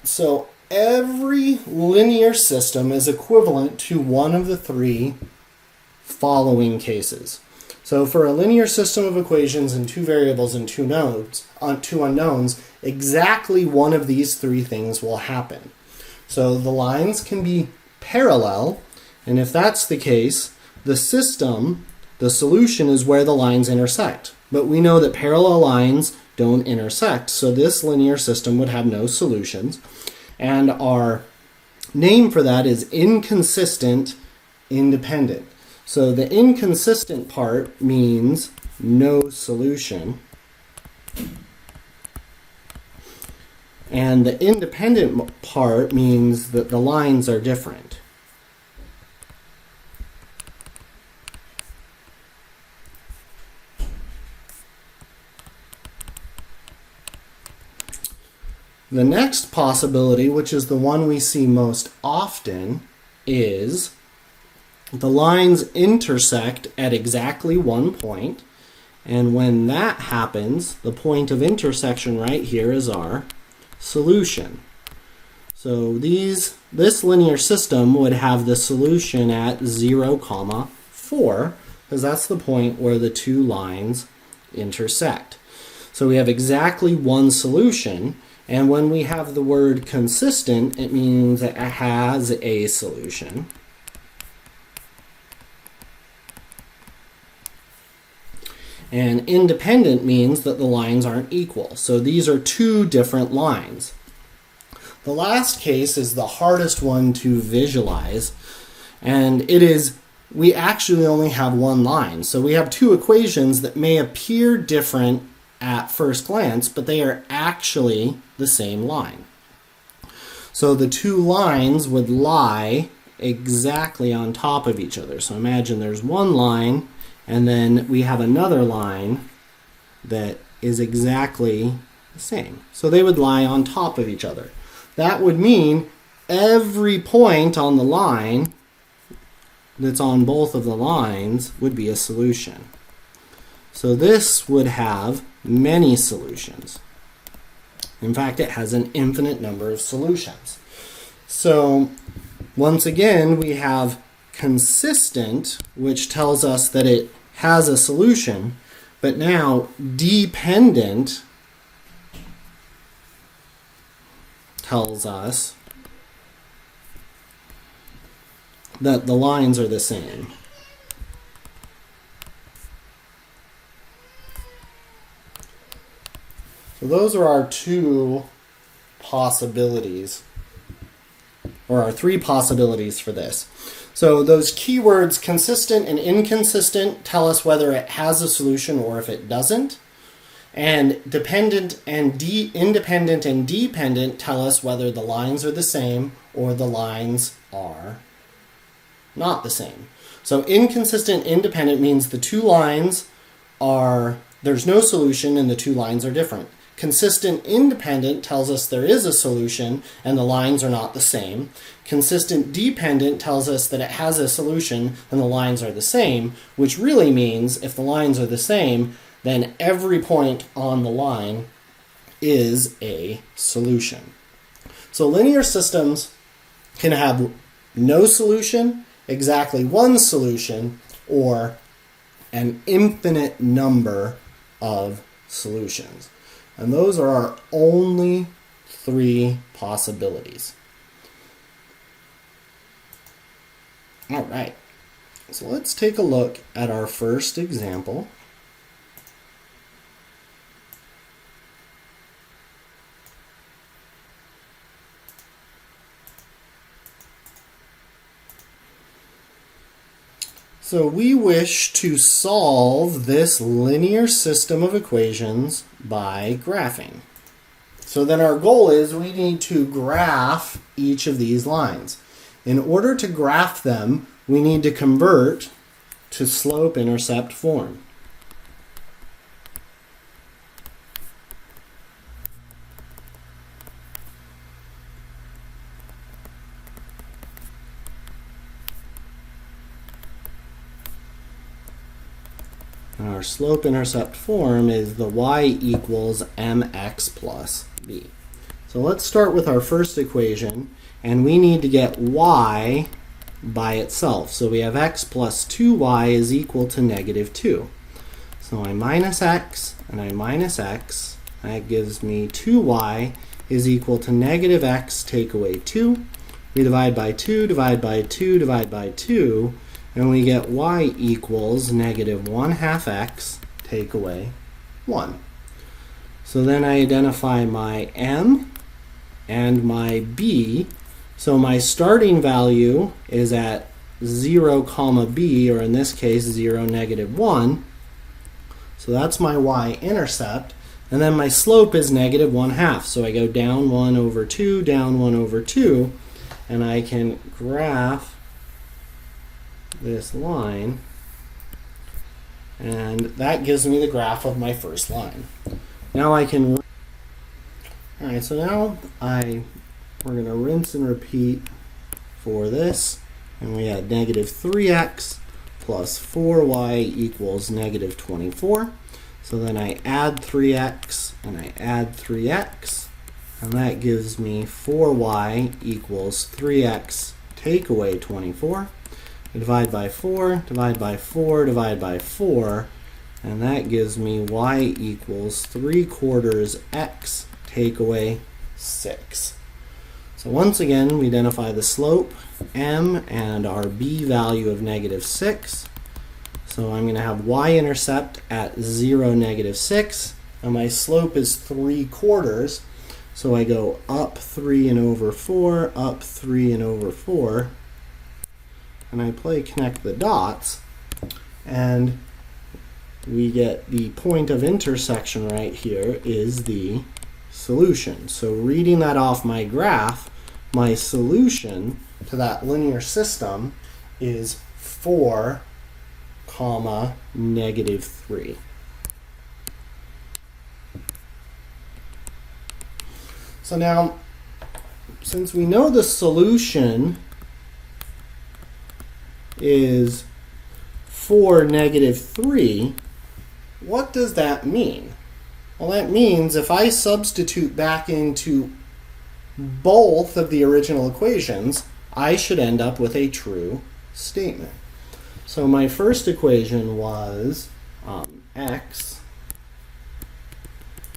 so every linear system is equivalent to one of the three following cases. So for a linear system of equations and two variables and two unknowns, exactly one of these three things will happen. So the lines can be parallel, and if that's the case, the solution is where the lines intersect. But we know that parallel lines don't intersect, so this linear system would have no solutions. And our name for that is inconsistent independent. So the inconsistent part means no solution. And the independent part means that the lines are different. The next possibility, which is the one we see most often, is the lines intersect at exactly one point, and when that happens, the point of intersection right here is our solution. So this linear system would have the solution at 0, 4, because that's the point where the two lines intersect. So we have exactly one solution, and when we have the word consistent, it means it has a solution. And independent means that the lines aren't equal. So these are two different lines. The last case is the hardest one to visualize, and it is we actually only have one line. So we have two equations that may appear different at first glance, but they are actually the same line. So the two lines would lie exactly on top of each other. So imagine there's one line, and then we have another line that is exactly the same. So they would lie on top of each other. That would mean every point on the line that's on both of the lines would be a solution. So this would have many solutions. In fact, it has an infinite number of solutions. So once again, we have consistent, which tells us that it has a solution, but now dependent tells us that the lines are the same. So those are our two possibilities, or our three possibilities for this. So those keywords consistent and inconsistent tell us whether it has a solution or if it doesn't. And dependent and independent and dependent tell us whether the lines are the same or the lines are not the same. So inconsistent independent means the two lines there's no solution and the two lines are different. Consistent independent tells us there is a solution and the lines are not the same. Consistent dependent tells us that it has a solution and the lines are the same, which really means if the lines are the same, then every point on the line is a solution. So linear systems can have no solution, exactly one solution, or an infinite number of solutions. And those are our only three possibilities. All right, so let's take a look at our first example. So we wish to solve this linear system of equations by graphing. So then our goal is we need to graph each of these lines. In order to graph them, we need to convert to slope-intercept form. Our slope-intercept form is the y equals mx plus b. So So let's start with our first equation, and we need to get y by itself. So we have x plus 2y is equal to negative 2. So I minus x and I minus x. That gives me 2y is equal to negative x take away 2. We divide by 2, divide by 2, divide by 2, and we get y equals negative 1/2 x take away 1. So then I identify my m and my b. So my starting value is at 0 comma b, or in this case 0, negative 1. So that's my y-intercept. And then my slope is negative 1/2. So I go down 1 over 2, down 1 over 2, and I can graph this line. And that gives me the graph of my first line. Now I can... Alright, so now we're going to rinse and repeat for this. And we had negative 3x plus 4y equals negative 24. So then I add 3x and I add 3x. And that gives me 4y equals 3x take away 24. I divide by 4, divide by 4, divide by 4. And that gives me y equals 3/4 x take away 6. So once again, we identify the slope, m, and our b value of negative 6. So I'm going to have y-intercept at 0, negative 6, and my slope is 3/4. So I go up 3 and over 4, up 3 and over 4, and I connect the dots, and we get the point of intersection right here is the solution. So reading that off my graph, my solution to that linear system is 4, negative 3. So now, since we know the solution is 4, negative 3, what does that mean? Well, that means if I substitute back into both of the original equations, I should end up with a true statement. So my first equation was x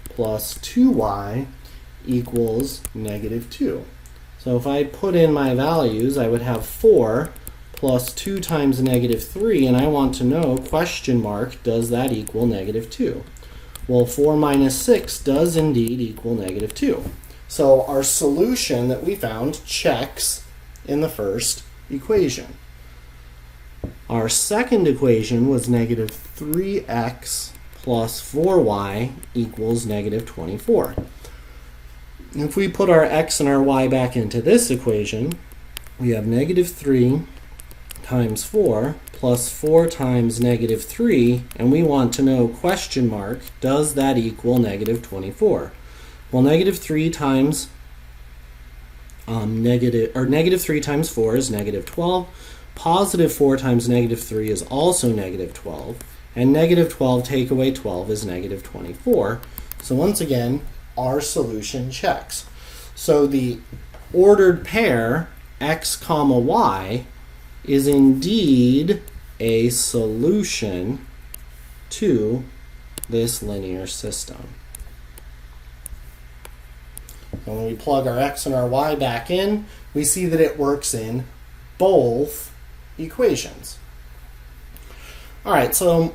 plus 2y equals negative 2. So if I put in my values, I would have 4 plus 2 times negative 3, and I want to know, question mark, does that equal negative 2? Well, 4 minus 6 does indeed equal negative 2. So our solution that we found checks in the first equation. Our second equation was negative 3x plus 4y equals negative 24. If we put our x and our y back into this equation, we have negative 3 times 4 plus 4 times negative 3, and we want to know, question mark, does that equal negative 24? Well, negative 3 times negative 3 times 4 is negative 12. Positive 4 times negative 3 is also negative 12. And negative 12 take away 12 is negative 24. So once again, our solution checks. So the ordered pair, x comma y, is indeed a solution to this linear system. When we plug our x and our y back in, we see that it works in both equations. All right, so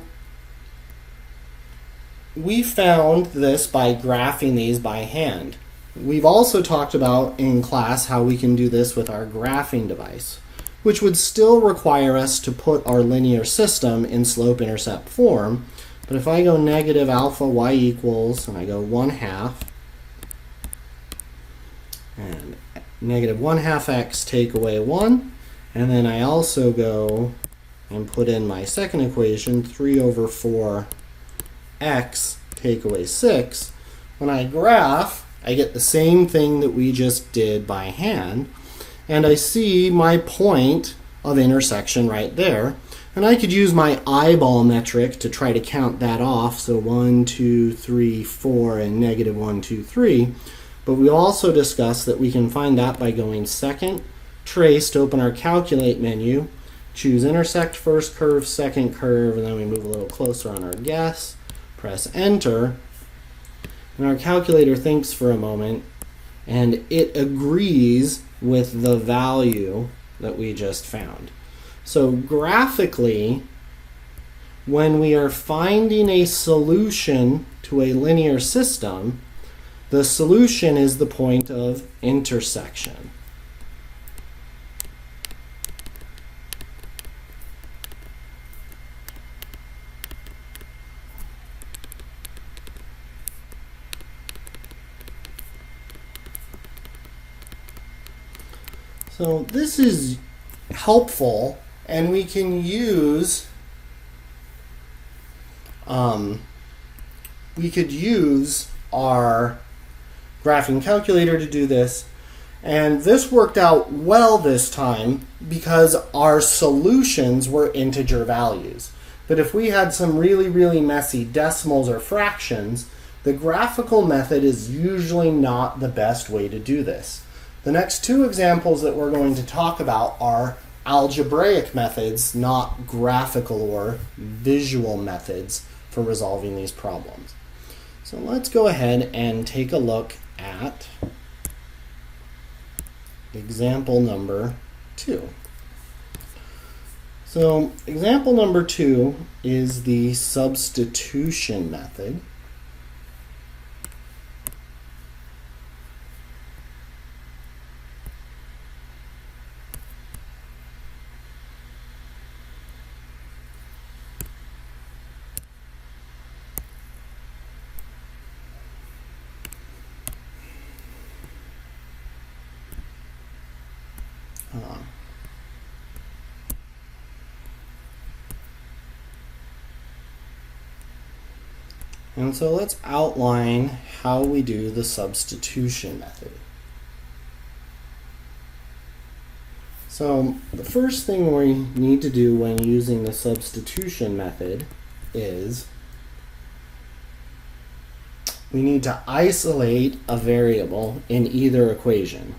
we found this by graphing these by hand. We've also talked about in class how we can do this with our graphing device, which would still require us to put our linear system in slope-intercept form. But if I go negative alpha y equals, and I go 1/2, and negative 1/2 x take away 1, and then I also go and put in my second equation, 3 over 4 x take away 6. When I graph, I get the same thing that we just did by hand, and I see my point of intersection right there. And I could use my eyeball metric to try to count that off, so 1, 2, 3, 4, and negative 1, 2, 3. But we also discussed that we can find that by going second, trace to open our calculate menu, choose intersect first curve, second curve, and then we move a little closer on our guess, press enter, and our calculator thinks for a moment, and it agrees with the value that we just found. So graphically, when we are finding a solution to a linear system, the solution is the point of intersection. So this is helpful, and we can use we could use our graphing calculator to do this, and this worked out well this time because our solutions were integer values. But if we had some really messy decimals or fractions, the graphical method is usually not the best way to do this. The next two examples that we're going to talk about are algebraic methods, not graphical or visual methods for resolving these problems. So let's go ahead and take a look at example number 2. So example number 2 is the substitution method. And so let's outline how we do the substitution method. So the first thing we need to do when using the substitution method is we need to isolate a variable in either equation.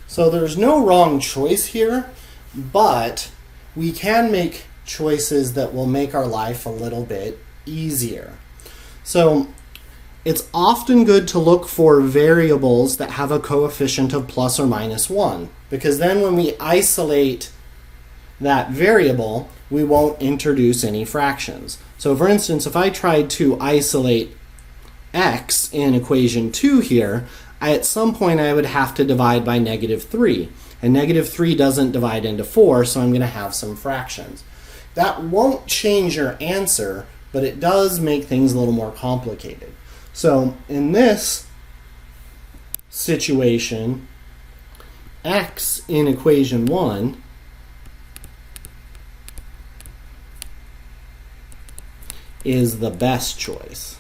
So there's no wrong choice here, but we can make choices that will make our life a little bit easier. So it's often good to look for variables that have a coefficient of plus or minus 1, because then when we isolate that variable, we won't introduce any fractions. So for instance, if I tried to isolate x in equation 2 here, at some point I would have to divide by -3. And -3 doesn't divide into 4, so I'm going to have some fractions. That won't change your answer, but it does make things a little more complicated. So in this situation, x in equation 1 is the best choice.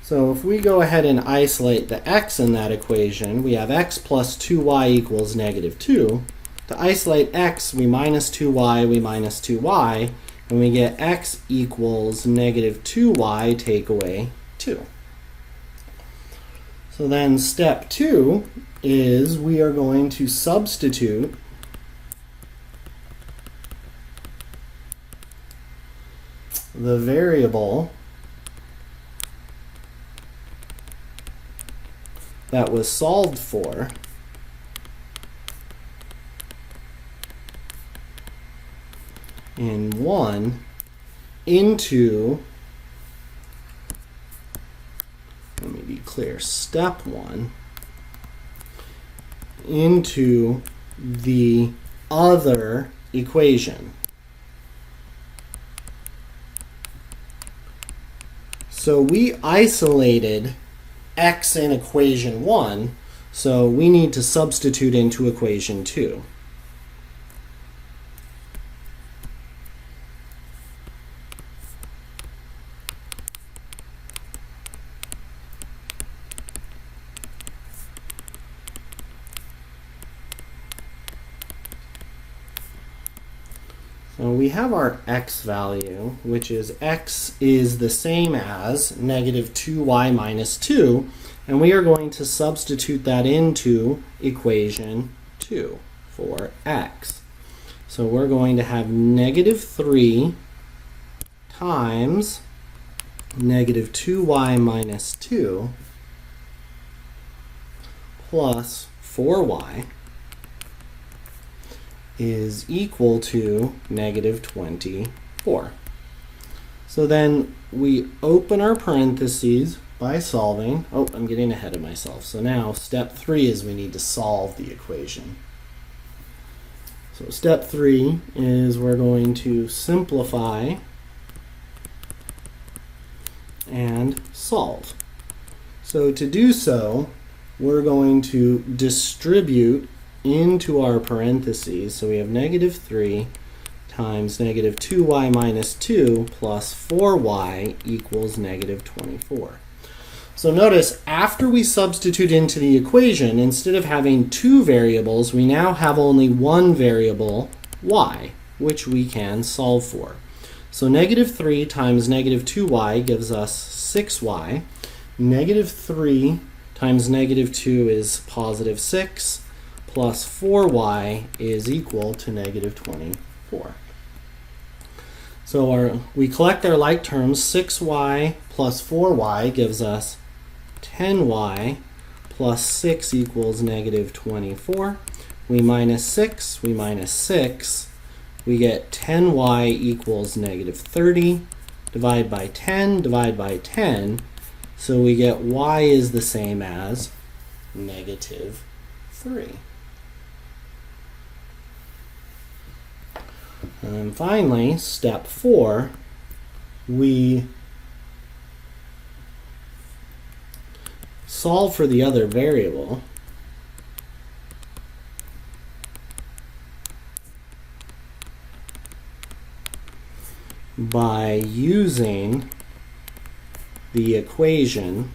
So if we go ahead and isolate the x in that equation, we have x plus 2y equals -2. To isolate x, we minus 2y, we minus 2y, and we get x equals -2y take away 2. So then step 2 is we are going to substitute the variable that was solved for in 1 into, let me be clear, step 1 into the other equation. So we isolated x in equation 1, so we need to substitute into equation 2. So we have our x value, which is x is the same as negative 2y minus 2, and we are going to substitute that into equation 2 for x. So we're going to have negative 3 times negative 2y minus 2 plus 4y is equal to negative 24. So then we open our parentheses by solving. Oh, I'm getting ahead of myself. So now step 3 is we need to solve the equation. So step 3 is we're going to simplify and solve. So to do so, we're going to distribute into our parentheses. So we have negative 3 times negative 2y minus 2 plus 4y equals negative 24. So notice, after we substitute into the equation, instead of having two variables, we now have only one variable, y, which we can solve for. So negative 3 times negative 2y gives us 6y. Negative 3 times negative 2 is positive 6, plus 4y is equal to negative 24. So we collect our like terms. 6y plus 4y gives us 10y plus 6 equals negative 24. We minus 6, we minus 6. We get 10y equals negative 30. Divide by 10, divide by 10. So we get y is the same as negative 3. And then finally, step 4, we solve for the other variable by using the equation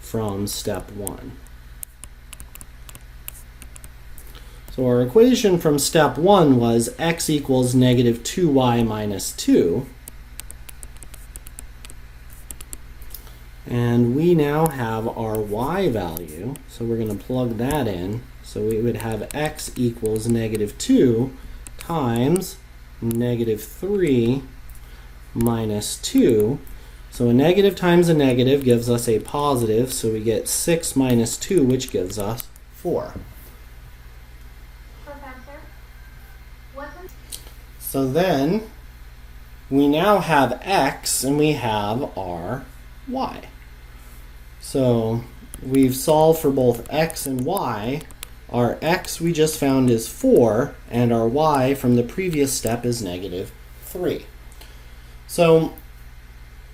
from step 1. So our equation from step 1 was x equals negative 2y minus 2. And we now have our y value, so we're going to plug that in. So we would have x equals negative 2 times negative 3 minus 2. So a negative times a negative gives us a positive, so we get 6 minus 2, which gives us 4. So then we now have x and we have our y. So we've solved for both x and y. Our x we just found is 4, and our y from the previous step is negative 3. So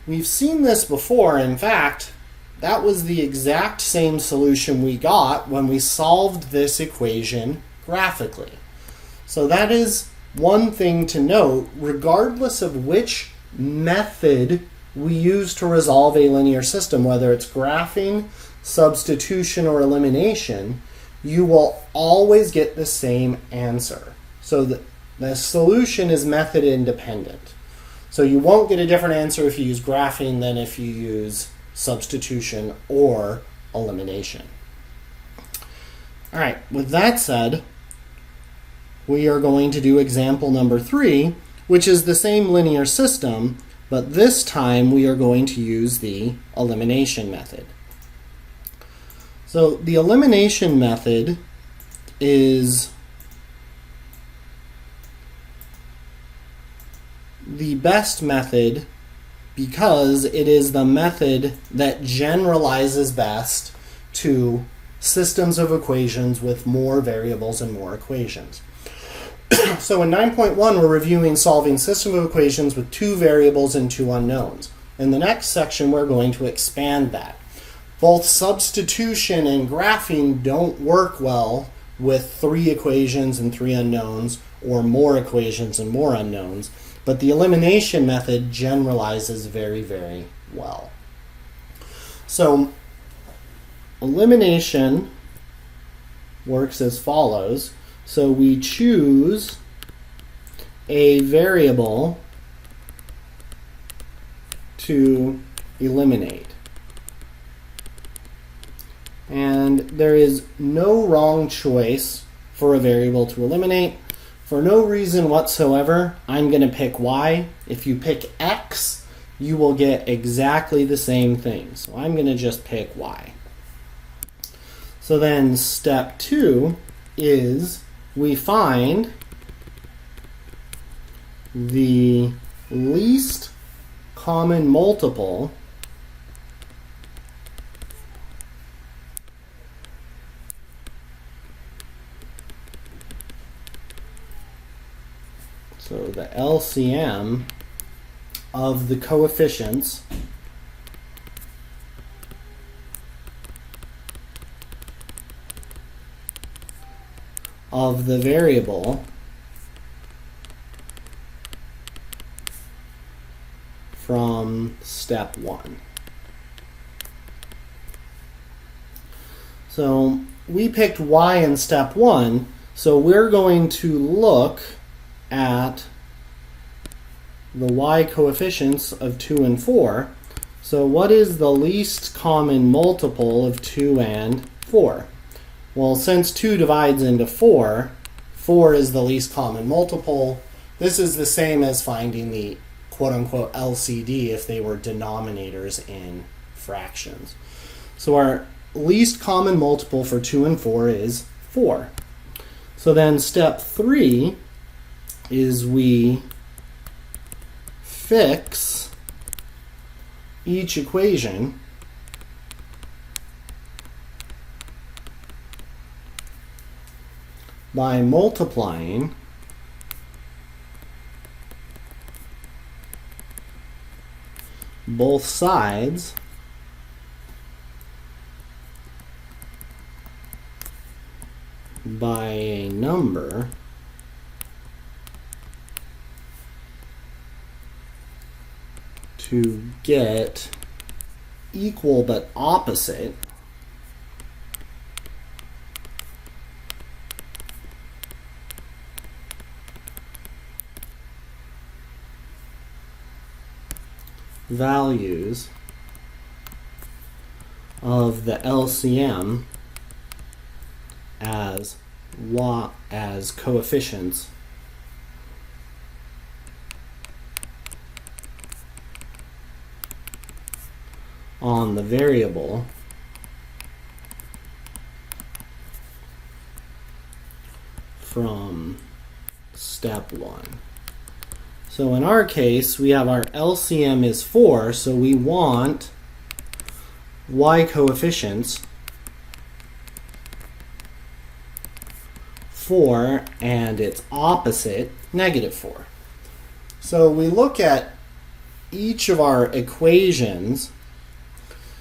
we've seen this before. In fact, that was the exact same solution we got when we solved this equation graphically. So that is one thing to note. Regardless of which method we use to resolve a linear system, whether it's graphing, substitution, or elimination, you will always get the same answer. So the solution is method independent. So you won't get a different answer if you use graphing than if you use substitution or elimination. All right, with that said, we are going to do example number 3, which is the same linear system, but this time we are going to use the elimination method. So the elimination method is the best method because it is the method that generalizes best to systems of equations with more variables and more equations. So in 9.1, we're reviewing solving system of equations with 2 variables and 2 unknowns. In the next section, we're going to expand that. Both substitution and graphing don't work well with 3 equations and 3 unknowns, or more equations and more unknowns, but the elimination method generalizes very, very well. So elimination works as follows. So we choose a variable to eliminate. And there is no wrong choice for a variable to eliminate. For no reason whatsoever, I'm going to pick y. If you pick x, you will get exactly the same thing. So I'm going to just pick y. So then step 2 is we find the least common multiple so the LCM of the coefficients of the variable from step 1. So we picked y in step 1, so we're going to look at the y coefficients of 2 and 4. So what is the least common multiple of 2 and 4? Well, since 2 divides into 4, 4 is the least common multiple. This is the same as finding the quote-unquote LCD if they were denominators in fractions. So our least common multiple for 2 and 4 is 4. So then step 3 is we fix each equation by multiplying both sides by a number to get equal but opposite values of the LCM as coefficients on the variable from step 1. So in our case, we have our LCM is 4, so we want y coefficients 4 and its opposite, -4. So we look at each of our equations.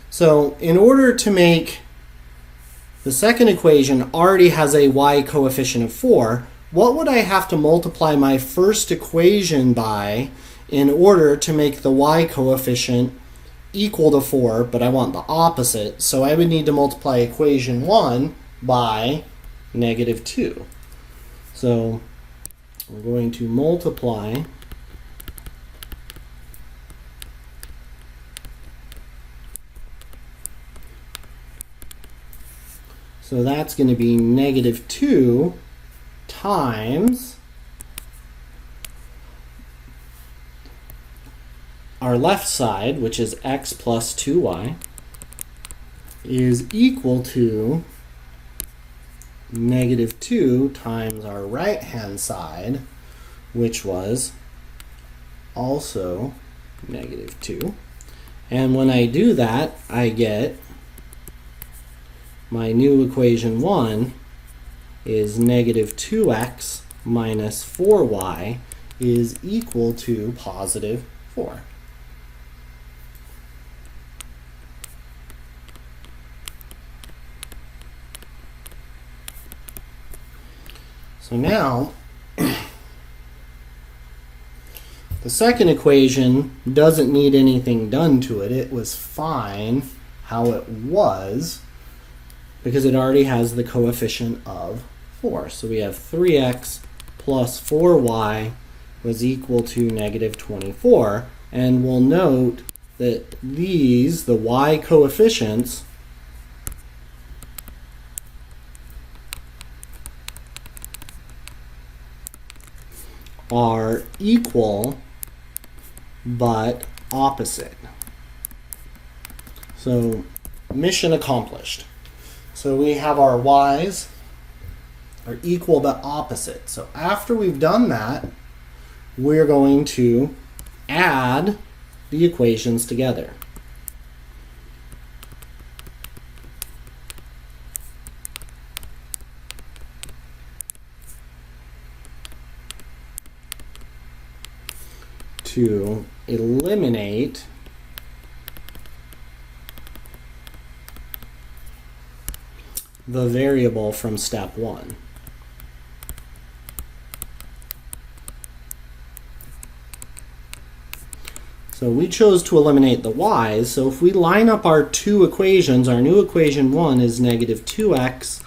So in order to make the second equation already has a y coefficient of 4, what would I have to multiply my first equation by in order to make the y coefficient equal to 4, but I want the opposite? So I would need to multiply equation 1 by -2. So we're going to multiply so that's going to be -2 times our left side, which is x plus 2y, is equal to -2 times our right hand side, which was also -2. And when I do that, I get my new equation 1 is -2x minus 4y is equal to +4. So now, the second equation doesn't need anything done to it. It was fine how it was, because it already has the coefficient of 4. So we have 3x plus 4y was equal to negative 24. And we'll note that these, the y coefficients, are equal but opposite. So mission accomplished. So we have our y's are equal but opposite. So after we've done that, we're going to add the equations together. To eliminate the variable from step 1. So we chose to eliminate the y's, so if we line up our two equations, our new equation 1 is negative 2x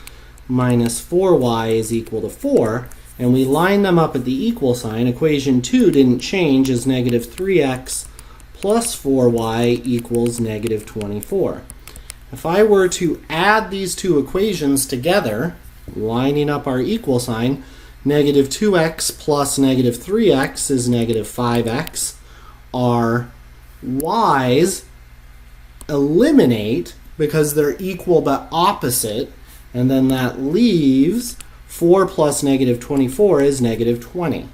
minus 4y is equal to 4, and we line them up at the equal sign. Equation 2 didn't change, as negative 3x plus 4y equals negative 24. If I were to add these two equations together, lining up our equal sign, negative 2x plus negative 3x is negative 5x. Our y's eliminate because they're equal but opposite, and then that leaves 4 plus negative 24 is negative 20.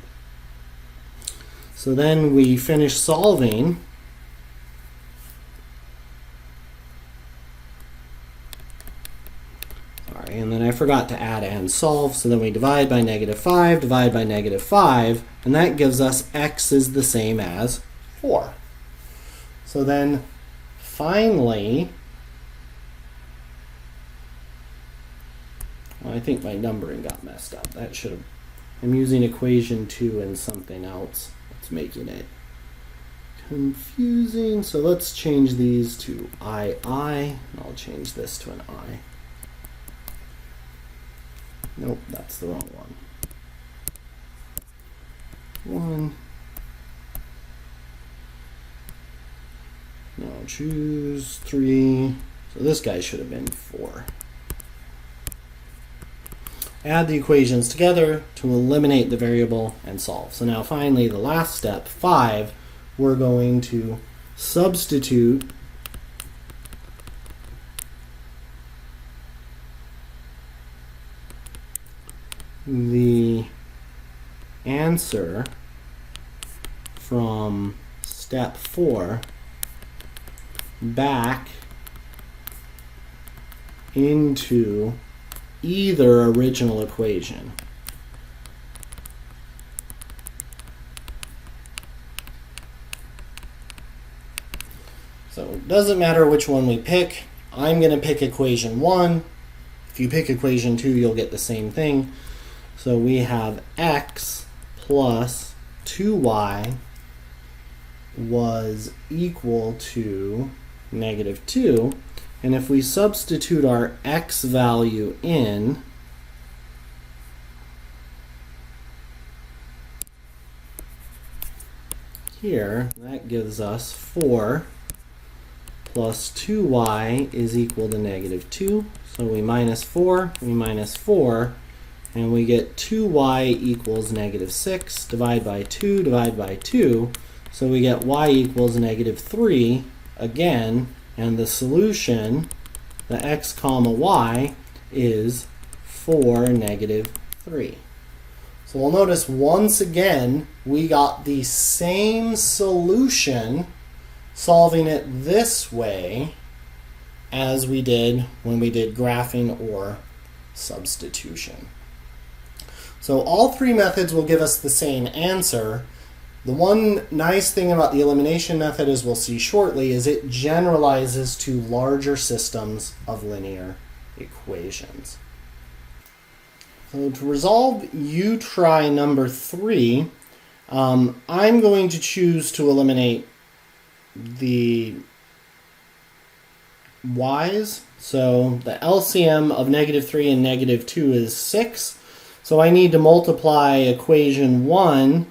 So then we finish solving. Sorry, and then I forgot to add and solve, so then we divide by negative 5, divide by negative 5, and that gives us x is the same as 4. So then finally, well, I think my numbering got messed up. That should have, I'm using equation 2 and something else. It's making it confusing. So let's change these to I, and I'll change this to an I. Nope, that's the wrong one. 1. No, choose 3. So this guy should have been 4. Add the equations together to eliminate the variable and solve. So now finally, the last step, 5, we're going to substitute the answer from step 4 back into either original equation. So it doesn't matter which one we pick. I'm going to pick equation 1. If you pick equation 2, you'll get the same thing. So we have x plus 2y was equal to negative 2. And if we substitute our x value in, here, that gives us 4 plus 2y is equal to negative 2. So we minus 4, and we get 2y equals negative 6. Divide by 2, divide by 2. So we get y equals negative 3 again. And the solution, the x comma y, is 4, negative 3. So we'll notice once again we got the same solution solving it this way as we did when we did graphing or substitution. So all three methods will give us the same answer. The one nice thing about the elimination method, as we'll see shortly, is it generalizes to larger systems of linear equations. So to resolve try number 3, I'm going to choose to eliminate the y's So the LCM of -3 and -2 is 6. So I need to multiply equation 1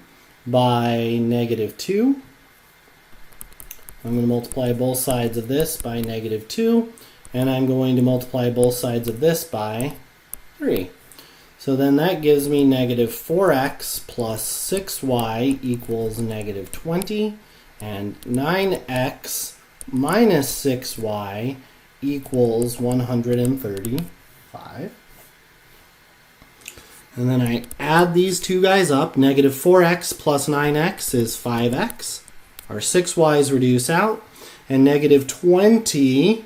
by -2. I'm going to multiply both sides of this by -2. And I'm going to multiply both sides of this by 3. So then that gives me -4x plus 6y equals -20. And 9x minus 6y equals 135. And then I add these two guys up. -4x plus 9x is 5x. Our 6y's reduce out. And -20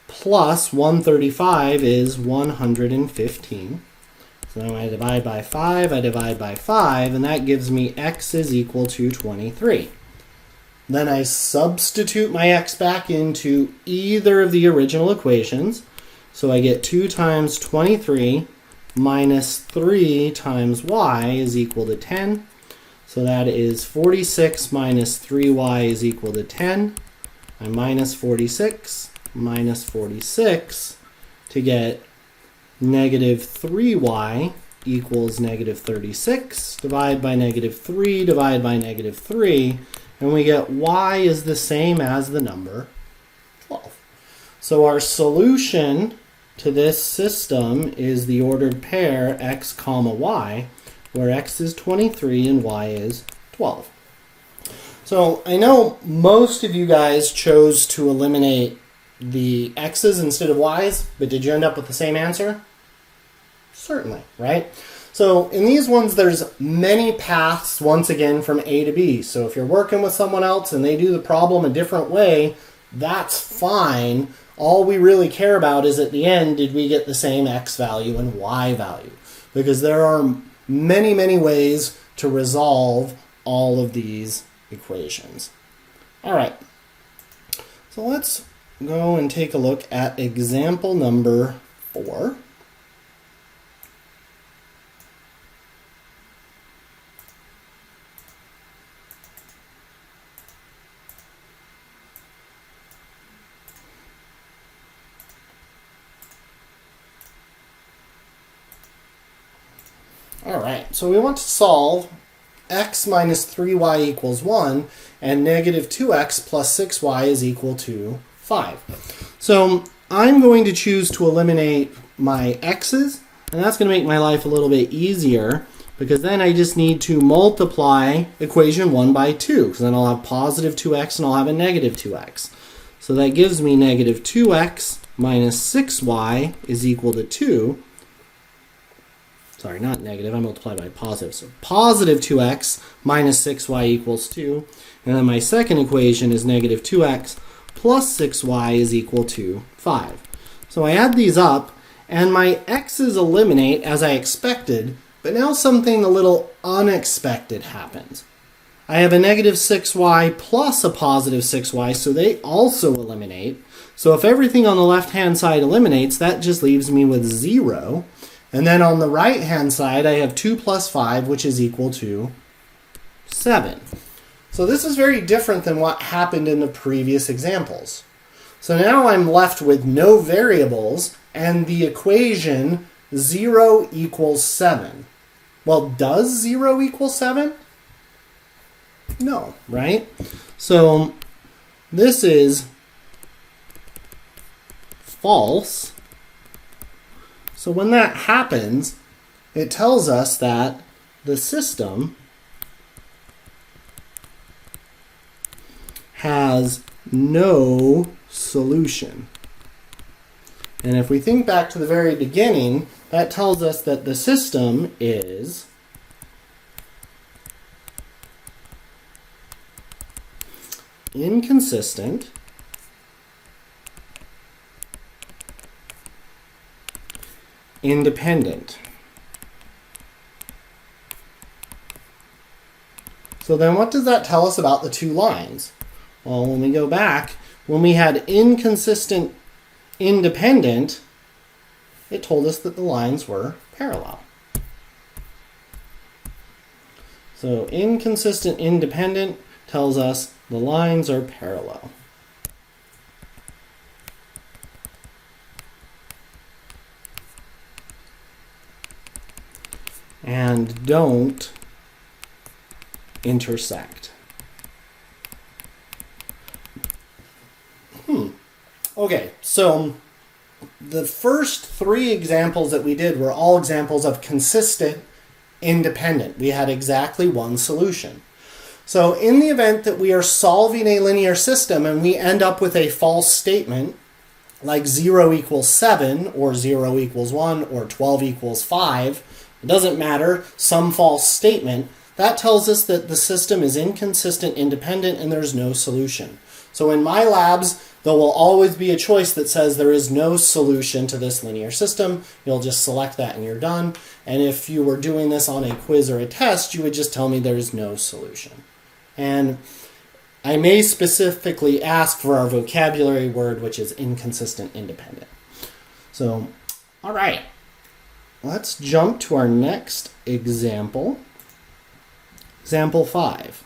plus 135 is 115. So then I divide by 5, I divide by 5, and that gives me x is equal to 23. Then I substitute my x back into either of the original equations. So I get 2 times 23 minus 3 times y is equal to 10. So that is 46 minus 3y is equal to 10. I minus 46 minus 46 to get -3y equals -36. Divide by -3, divide by -3, and we get y is the same as the number 12. So our solution to this system is the ordered pair x comma y, where x is 23 and y is 12. So I know most of you guys chose to eliminate the x's instead of y's, but did you end up with the same answer? Certainly, right? So in these ones, there's many paths, once again, from A to B. So if you're working with someone else and they do the problem a different way, that's fine. All we really care about is at the end, did we get the same x value and y value? Because there are many, many ways to resolve all of these equations. All right, so let's go and take a look at example number 4. All right, so we want to solve x minus 3y equals 1 and -2x plus 6y is equal to 5. So I'm going to choose to eliminate my x's, and that's going to make my life a little bit easier because then I just need to multiply equation 1 by 2, because then I'll have positive 2x and I'll have a negative 2x. So that gives me -2x minus 6y is equal to 2. Sorry, not negative, I multiplied by positive. So positive 2x minus 6y equals 2. And then my second equation is -2x plus 6y is equal to 5. So I add these up, and my x's eliminate as I expected, but now something a little unexpected happens. I have a -6y plus a positive 6y, so they also eliminate. So if everything on the left-hand side eliminates, that just leaves me with 0. And then on the right-hand side, I have 2 plus 5, which is equal to 7. So this is very different than what happened in the previous examples. So now I'm left with no variables, and the equation 0 equals 7. Well, does 0 equal 7? No, right? So this is false. So when that happens, it tells us that the system has no solution. And if we think back to the very beginning, that tells us that the system is inconsistent, independent. So then what does that tell us about the two lines? Well, when we go back, when we had inconsistent, independent, it told us that the lines were parallel. So inconsistent, independent tells us the lines are parallel. and don't intersect. Okay, so the first three examples that we did were all examples of consistent, independent. We had exactly one solution. So in the event that we are solving a linear system and we end up with a false statement, like 0 equals 7, or 0 equals 1, or 12 equals 5, it doesn't matter, some false statement, that tells us that the system is inconsistent, independent, and there's no solution. So in my labs, there will always be a choice that says there is no solution to this linear system. You'll just select that and you're done. And if you were doing this on a quiz or a test, you would just tell me there is no solution. And I may specifically ask for our vocabulary word, which is inconsistent, independent. So, all right. Let's jump to our next example. Example 5.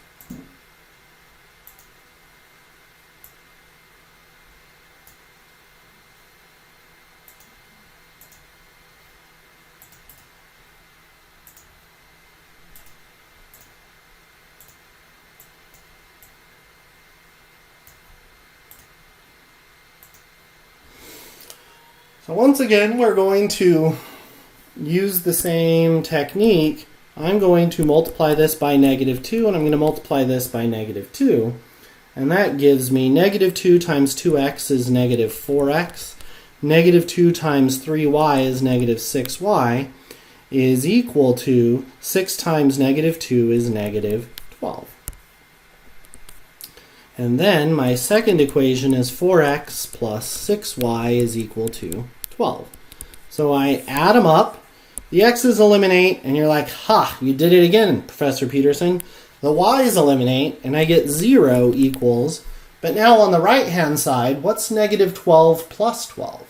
So once again, we're going to use the same technique. I'm going to multiply this by -2, and I'm going to multiply this by -2. And that gives me -2 times 2x is -4x. -2 times 3y is -6y is equal to 6 times -2 is -12. And then my second equation is 4x plus 6y is equal to 12. So I add them up. The x's eliminate, and you're like, ha, you did it again, Professor Peterson. The y's eliminate, and I get 0 equals, but now on the right-hand side, what's -12 plus 12?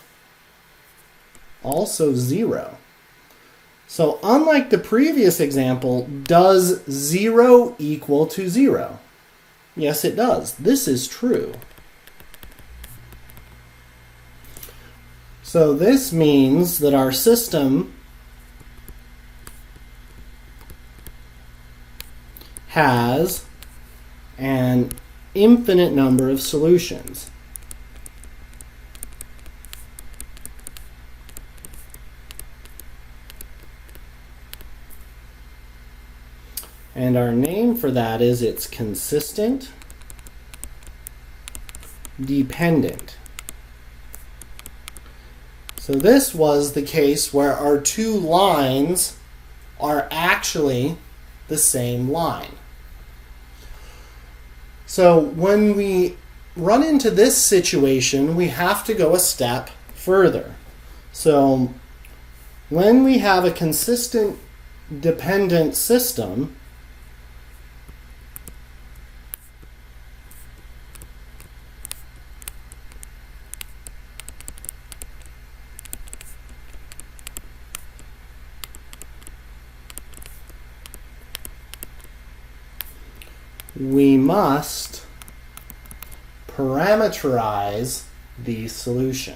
Also 0. So unlike the previous example, does 0 equal to 0? Yes, it does. This is true. So this means that our system has an infinite number of solutions. And our name for that is it's consistent, dependent. So this was the case where our two lines are actually the same line. So when we run into this situation, we have to go a step further. So when we have a consistent dependent system, we must parameterize the solution.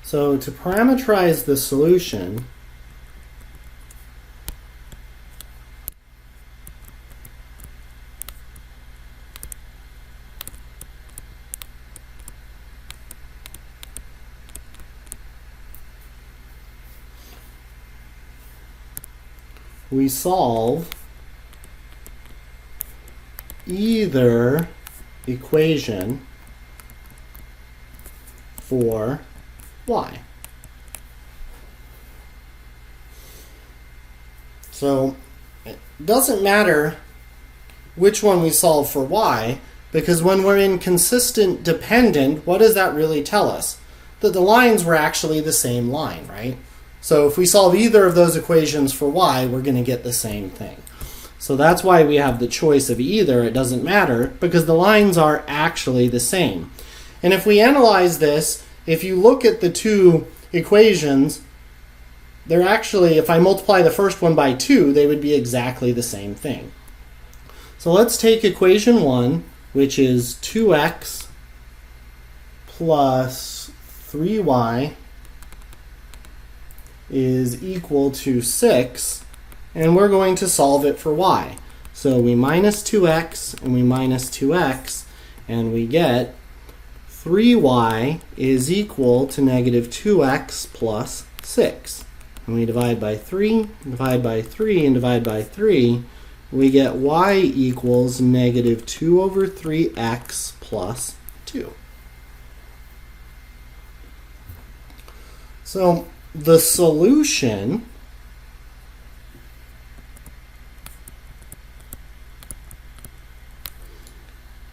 So to parameterize the solution, we solve either equation for y. So it doesn't matter which one we solve for y, because when we're in consistent dependent, what does that really tell us? That the lines were actually the same line, right? So if we solve either of those equations for y, we're going to get the same thing. So that's why we have the choice of either. It doesn't matter, because the lines are actually the same. And if we analyze this, if you look at the two equations, they're actually, if I multiply the first one by 2, they would be exactly the same thing. So let's take equation 1, which is 2x plus 3y is equal to 6, and we're going to solve it for y. So we minus 2x and we minus 2x, and we get 3y is equal to negative 2x plus 6. And we divide by 3, divide by 3, and divide by 3. We get y equals negative 2 over 3x plus 2. So the solution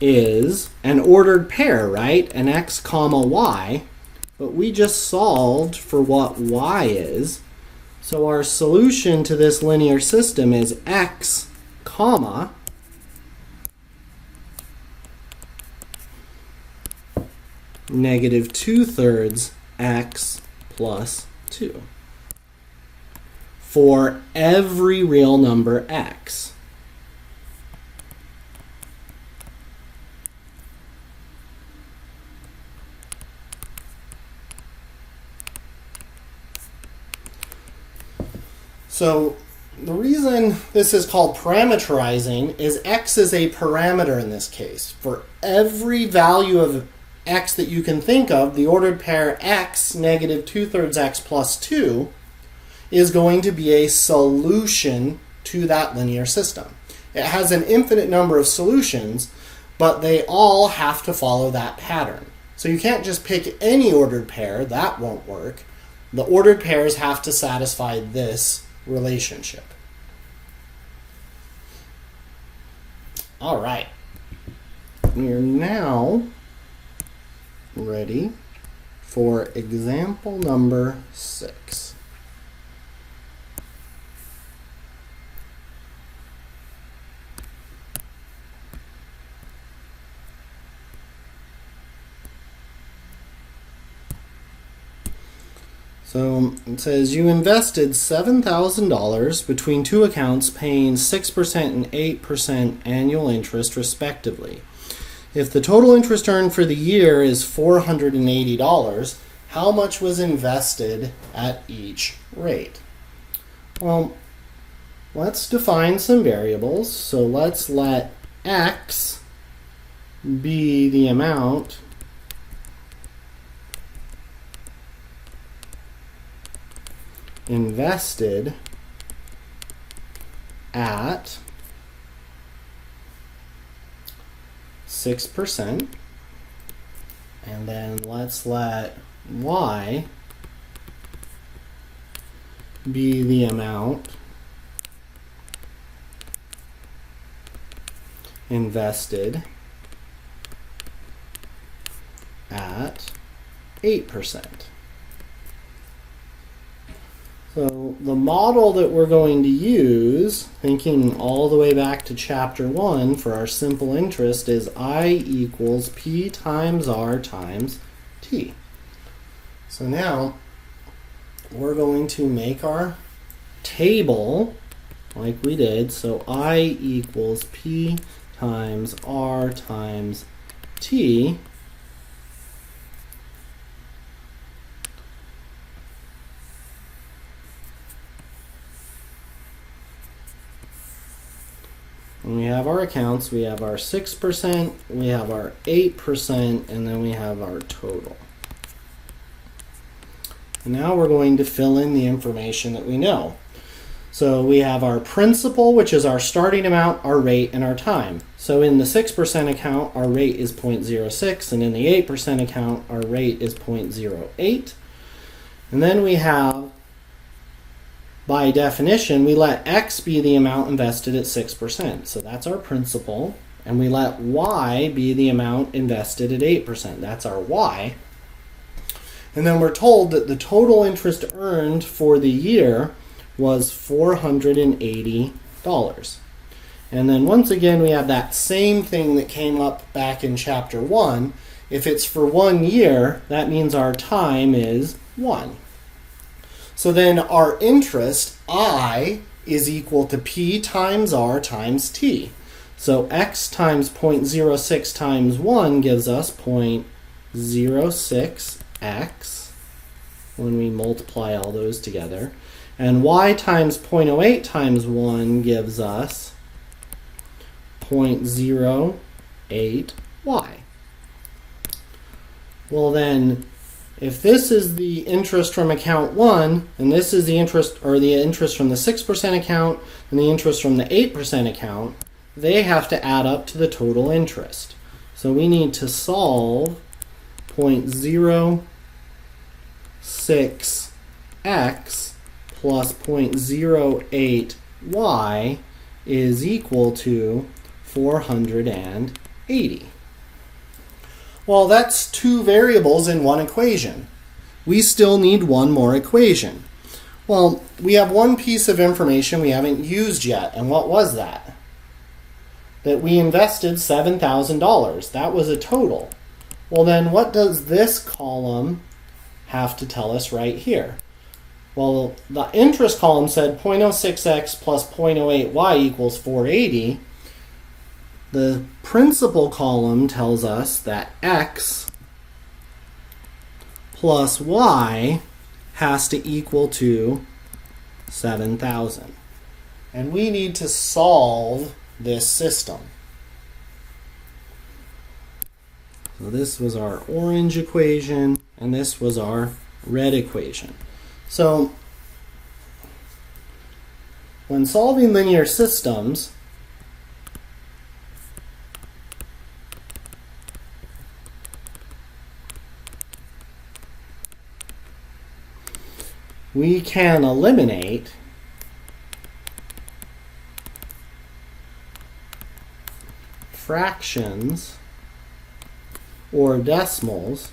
is an ordered pair, right? An x comma y. But we just solved for what y is. So our solution to this linear system is x comma negative 2/3 x plus 2 for every real number x. So the reason this is called parameterizing is x is a parameter in this case. For every value of x that you can think of, the ordered pair x negative 2/3 x plus 2 is going to be a solution to that linear system. It has an infinite number of solutions, but they all have to follow that pattern. So you can't just pick any ordered pair. That won't work. The ordered pairs have to satisfy this relationship. All right. We are now ready for example number 6. So it says you invested $7,000 between two accounts paying 6% and 8% annual interest respectively. If the total interest earned for the year is $480, how much was invested at each rate? Well, let's define some variables. So let's let x be the amount invested at 6%, and then let's let y be the amount invested at 8%. So the model that we're going to use, thinking all the way back to chapter 1 for our simple interest, is I equals P times R times T. So now we're going to make our table like we did. So I equals P times R times T. And we have our accounts, we have our 6%, we have our 8%, and then we have our total. And now we're going to fill in the information that we know. So we have our principal, which is our starting amount, our rate, and our time. So in the 6% account, our rate is 0.06, and in the 8% account, our rate is 0.08. And then we have, by definition, we let x be the amount invested at 6%. So that's our principal. And we let y be the amount invested at 8%. That's our y. And then we're told that the total interest earned for the year was $480. And then once again, we have that same thing that came up back in chapter 1. If it's for 1 year, that means our time is 1. So then our interest, I, is equal to P times R times T. So x times 0.06 times 1 gives us 0.06x when we multiply all those together. And y times 0.08 times 1 gives us 0.08y. Well then, if this is the interest from account 1, and this is the interest, or the interest from the 6% account, and the interest from the 8% account, they have to add up to the total interest. So we need to solve 0.06x plus 0.08y is equal to 480. Well, that's two variables in one equation. We still need one more equation. Well, we have one piece of information we haven't used yet, and what was that? That we invested $7,000. That was a total. Well then, what does this column have to tell us right here? Well, the interest column said 0.06x plus 0.08y equals 480. The principal column tells us that x plus y has to equal to 7,000. And we need to solve this system. So this was our orange equation, and this was our red equation. So when solving linear systems, we can eliminate fractions or decimals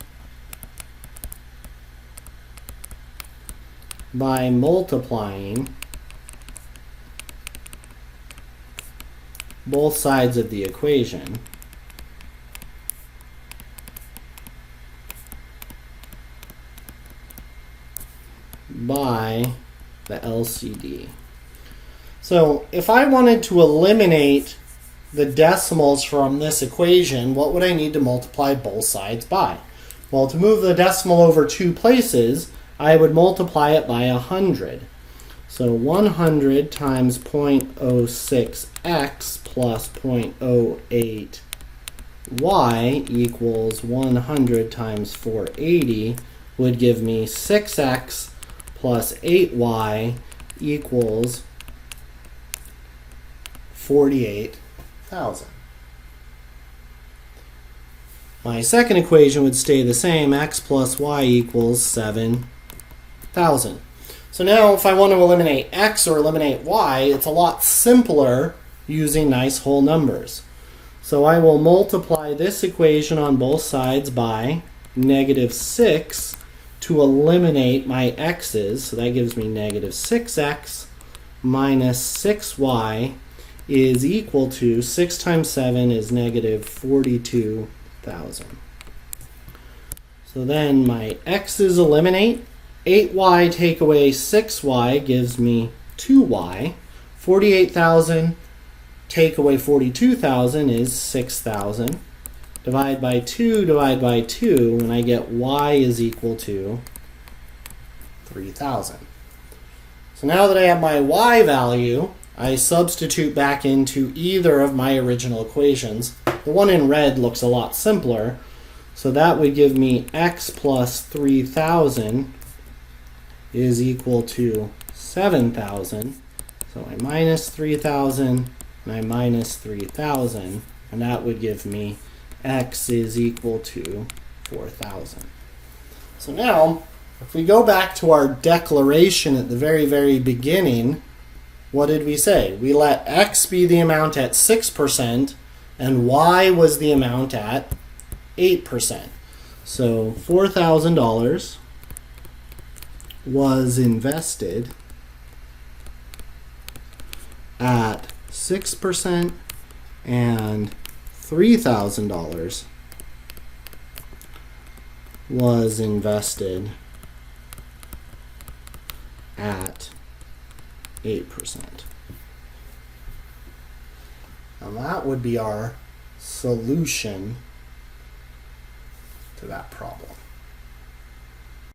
by multiplying both sides of the equation by the LCD. So if I wanted to eliminate the decimals from this equation, what would I need to multiply both sides by? Well, to move the decimal over two places, I would multiply it by 100. So 100 times 0.06x plus 0.08y equals 100 times 480 would give me 6x plus 8y equals 48,000. My second equation would stay the same, x plus y equals 7,000. So now if I want to eliminate x or eliminate y, it's a lot simpler using nice whole numbers. So I will multiply this equation on both sides by -6 to eliminate my x's. So that gives me -6x minus 6y is equal to 6 times 7 is -42,000. So then my x's eliminate. 8y take away 6y gives me 2y. 48,000 take away 42,000 is 6,000. Divide by 2, divide by 2, and I get y is equal to 3,000. So now that I have my y value, I substitute back into either of my original equations. The one in red looks a lot simpler, so that would give me x plus 3,000 is equal to 7,000. So I minus 3,000 and I minus 3,000, and that would give me x is equal to 4,000. So now, if we go back to our declaration at the very, very beginning, what did we say? We let x be the amount at 6% and y was the amount at 8%. So $4,000 was invested at 6% and $3,000 was invested at 8%. And that would be our solution to that problem.